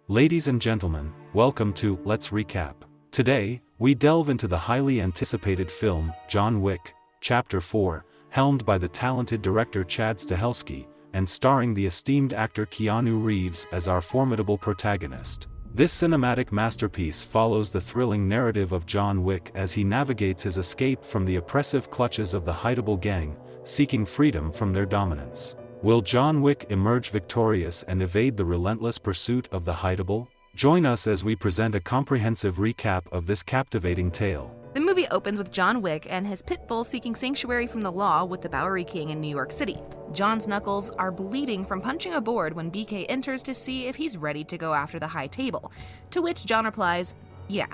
Ladies and gentlemen, welcome to Let's Recap. Today, we delve into the highly anticipated film, John Wick, Chapter 4, helmed by the talented director Chad Stahelski, and starring the esteemed actor Keanu Reeves as our formidable protagonist. This cinematic masterpiece follows the thrilling narrative of John Wick as he navigates his escape from the oppressive clutches of the Hideable Gang, seeking freedom from their dominance. Will John Wick emerge victorious and evade the relentless pursuit of the Hideable? Join us as we present a comprehensive recap of this captivating tale. The movie opens with John Wick and his pit bull seeking sanctuary from the law with the Bowery King in New York City. John's knuckles are bleeding from punching a board when BK enters to see if he's ready to go after the high table, to which John replies, "Yeah."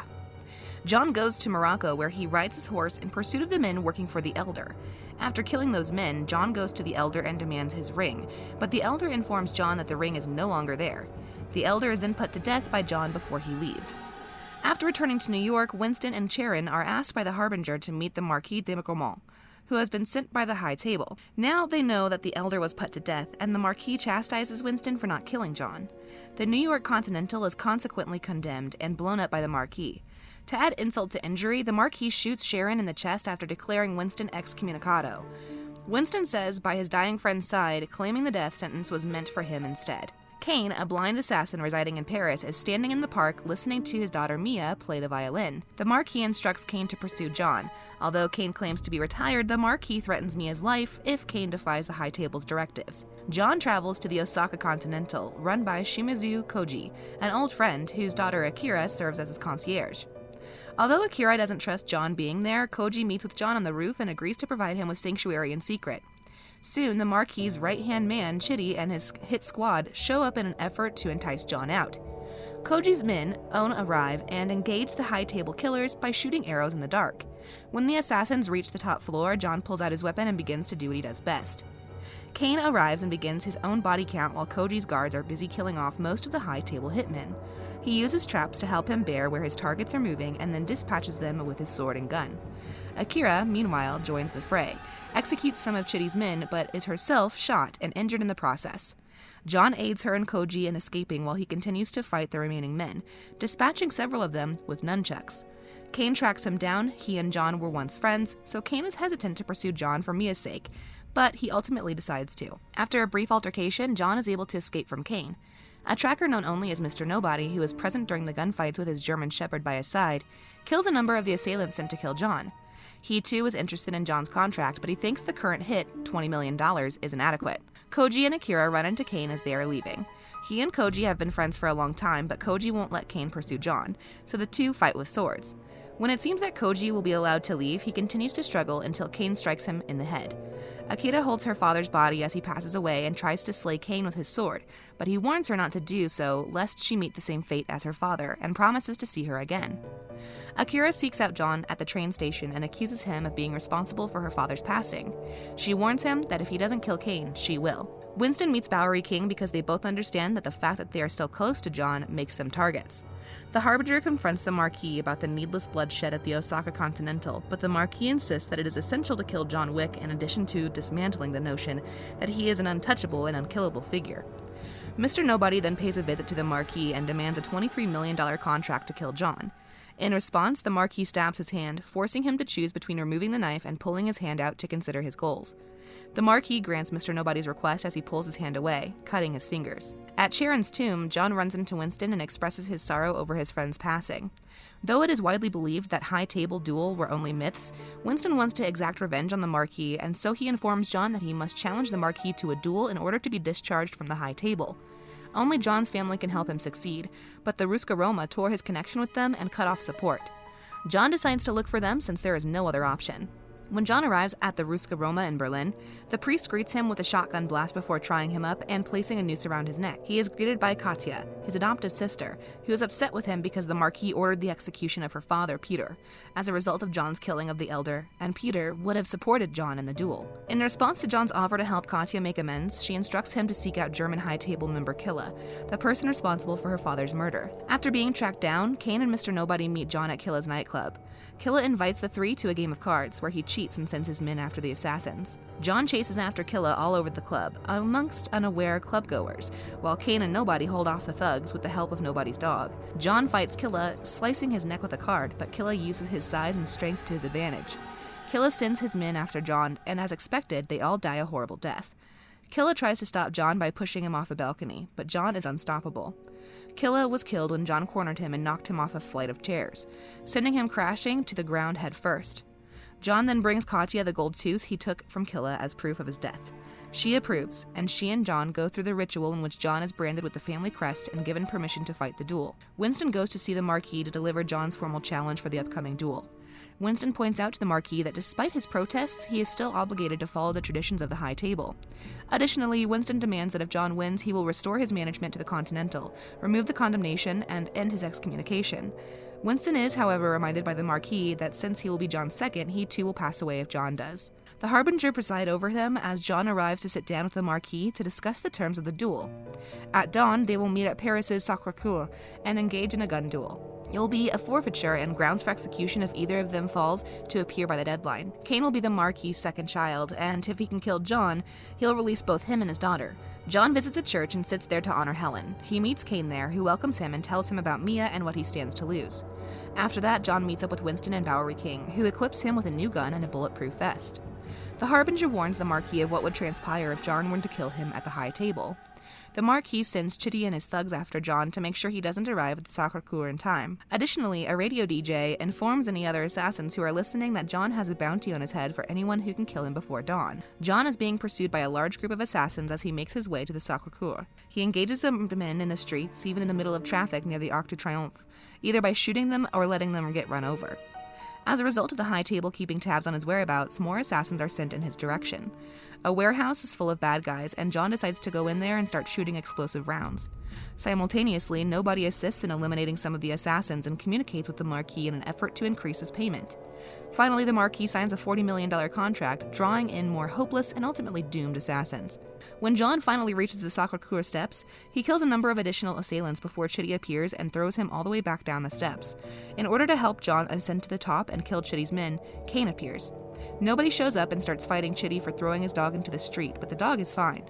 John goes to Morocco where he rides his horse in pursuit of the men working for the Elder. After killing those men, John goes to the Elder and demands his ring, but the Elder informs John that the ring is no longer there. The Elder is then put to death by John before he leaves. After returning to New York, Winston and Charon are asked by the Harbinger to meet the Marquis de Gramont, who has been sent by the High Table. Now they know that the Elder was put to death, and the Marquis chastises Winston for not killing John. The New York Continental is consequently condemned and blown up by the Marquis. To add insult to injury, the Marquis shoots Charon in the chest after declaring Winston excommunicado. Winston says by his dying friend's side, claiming the death sentence was meant for him instead. Caine, a blind assassin residing in Paris, is standing in the park listening to his daughter Mia play the violin. The Marquis instructs Caine to pursue John. Although Caine claims to be retired, the Marquis threatens Mia's life if Caine defies the High Table's directives. John travels to the Osaka Continental, run by Shimizu Koji, an old friend whose daughter Akira serves as his concierge. Although Akira doesn't trust John being there, Koji meets with John on the roof and agrees to provide him with sanctuary in secret. Soon, the Marquis' right-hand man, Chitty, and his hit squad show up in an effort to entice John out. Koji's men arrive and engage the High Table killers by shooting arrows in the dark. When the assassins reach the top floor, John pulls out his weapon and begins to do what he does best. Caine arrives and begins his own body count while Koji's guards are busy killing off most of the High Table hitmen. He uses traps to help him bear where his targets are moving and then dispatches them with his sword and gun. Akira, meanwhile, joins the fray, executes some of Chitty's men, but is herself shot and injured in the process. John aids her and Koji in escaping while he continues to fight the remaining men, dispatching several of them with nunchucks. Caine tracks him down. He and John were once friends, so Caine is hesitant to pursue John for Mia's sake, but he ultimately decides to. After a brief altercation, John is able to escape from Caine. A tracker known only as Mr. Nobody, who was present during the gunfights with his German shepherd by his side, kills a number of the assailants sent to kill John. He too is interested in John's contract, but he thinks the current hit, $20 million, is inadequate. Koji and Akira run into Caine as they are leaving. He and Koji have been friends for a long time, but Koji won't let Caine pursue John, so the two fight with swords. When it seems that Koji will be allowed to leave, he continues to struggle until Caine strikes him in the head. Akira holds her father's body as he passes away and tries to slay Caine with his sword, but he warns her not to do so lest she meet the same fate as her father and promises to see her again. Akira seeks out John at the train station and accuses him of being responsible for her father's passing. She warns him that if he doesn't kill Caine, she will. Winston meets Bowery King because they both understand that the fact that they are still close to John makes them targets. The Harbinger confronts the Marquis about the needless bloodshed at the Osaka Continental, but the Marquis insists that it is essential to kill John Wick in addition to dismantling the notion that he is an untouchable and unkillable figure. Mr. Nobody then pays a visit to the Marquis and demands a $23 million contract to kill John. In response, the Marquis stabs his hand, forcing him to choose between removing the knife and pulling his hand out to consider his goals. The Marquis grants Mr. Nobody's request as he pulls his hand away, cutting his fingers. At Charon's tomb, John runs into Winston and expresses his sorrow over his friend's passing. Though it is widely believed that High Table duel were only myths, Winston wants to exact revenge on the Marquis, and so he informs John that he must challenge the Marquis to a duel in order to be discharged from the High Table. Only John's family can help him succeed, but the Roma tore his connection with them and cut off support. John decides to look for them since there is no other option. When John arrives at the Roma in Berlin, the priest greets him with a shotgun blast before trying him up and placing a noose around his neck. He is greeted by Katya, his adoptive sister, who is upset with him because the Marquis ordered the execution of her father, Peter, as a result of John's killing of the Elder, and Peter would have supported John in the duel. In response to John's offer to help Katya make amends, she instructs him to seek out German High Table member Killa, the person responsible for her father's murder. After being tracked down, Caine and Mr. Nobody meet John at Killa's nightclub. Killa invites the three to a game of cards, where he cheats cheats and sends his men after the assassins. John chases after Killa all over the club, amongst unaware clubgoers, while Caine and Nobody hold off the thugs with the help of Nobody's dog. John fights Killa, slicing his neck with a card, but Killa uses his size and strength to his advantage. Killa sends his men after John, and as expected, they all die a horrible death. Killa tries to stop John by pushing him off a balcony, but John is unstoppable. Killa was killed when John cornered him and knocked him off a flight of chairs, sending him crashing to the ground head first. John then brings Katya the gold tooth he took from Killa as proof of his death. She approves, and she and John go through the ritual in which John is branded with the family crest and given permission to fight the duel. Winston goes to see the Marquis to deliver John's formal challenge for the upcoming duel. Winston points out to the Marquis that despite his protests, he is still obligated to follow the traditions of the High Table. Additionally, Winston demands that if John wins, he will restore his management to the Continental, remove the condemnation, and end his excommunication. Winston is, however, reminded by the Marquis that since he will be John's second, he too will pass away if John does. The Harbinger preside over him as John arrives to sit down with the Marquis to discuss the terms of the duel. At dawn, they will meet at Paris's Sacré-Cœur and engage in a gun duel. It will be a forfeiture and grounds for execution if either of them falls to appear by the deadline. Caine will be the Marquis' second child, and if he can kill John, he'll release both him and his daughter. John visits a church and sits there to honor Helen. He meets Caine there, who welcomes him and tells him about Mia and what he stands to lose. After that, John meets up with Winston and Bowery King, who equips him with a new gun and a bulletproof vest. The Harbinger warns the Marquis of what would transpire if John were to kill him at the High Table. The Marquis sends Chitty and his thugs after John to make sure he doesn't arrive at the Sacré-Cœur in time. Additionally, a radio DJ informs any other assassins who are listening that John has a bounty on his head for anyone who can kill him before dawn. John is being pursued by a large group of assassins as he makes his way to the Sacré-Cœur. He engages the men in the streets, even in the middle of traffic near the Arc de Triomphe, either by shooting them or letting them get run over. As a result of the High Table keeping tabs on his whereabouts, more assassins are sent in his direction. A warehouse is full of bad guys, and John decides to go in there and start shooting explosive rounds. Simultaneously, Nobody assists in eliminating some of the assassins and communicates with the Marquis in an effort to increase his payment. Finally, the Marquis signs a $40 million contract, drawing in more hopeless and ultimately doomed assassins. When John finally reaches the Sacré-Cœur steps, he kills a number of additional assailants before Chitty appears and throws him all the way back down the steps. In order to help John ascend to the top and kill Chitty's men, Caine appears. Nobody shows up and starts fighting Chitty for throwing his dog into the street, but the dog is fine.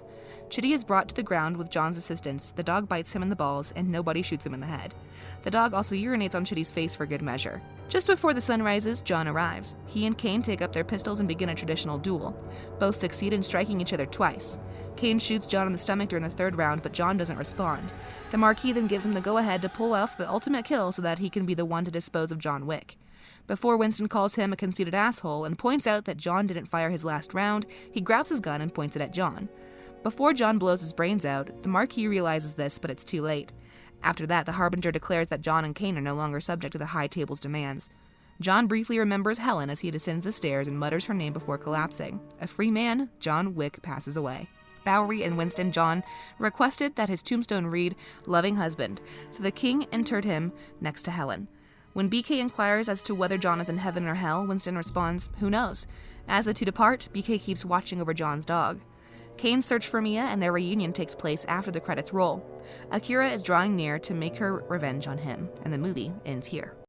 Chitty is brought to the ground with John's assistance, the dog bites him in the balls, and Nobody shoots him in the head. The dog also urinates on Chitty's face for good measure. Just before the sun rises, John arrives. He and Caine take up their pistols and begin a traditional duel. Both succeed in striking each other twice. Caine shoots John in the stomach during the third round, but John doesn't respond. The Marquis then gives him the go-ahead to pull off the ultimate kill so that he can be the one to dispose of John Wick. Before Winston calls him a conceited asshole and points out that John didn't fire his last round, he grabs his gun and points it at John. Before John blows his brains out, the Marquis realizes this, but it's too late. After that, the Harbinger declares that John and Caine are no longer subject to the High Table's demands. John briefly remembers Helen as he descends the stairs and mutters her name before collapsing. A free man, John Wick passes away. Bowery and Winston John requested that his tombstone read, "Loving husband," so the king interred him next to Helen. When BK inquires as to whether John is in heaven or hell, Winston responds, "Who knows?" As the two depart, BK keeps watching over John's dog. Caine's search for Mia and their reunion takes place after the credits roll. Akira is drawing near to make her revenge on him, and the movie ends here.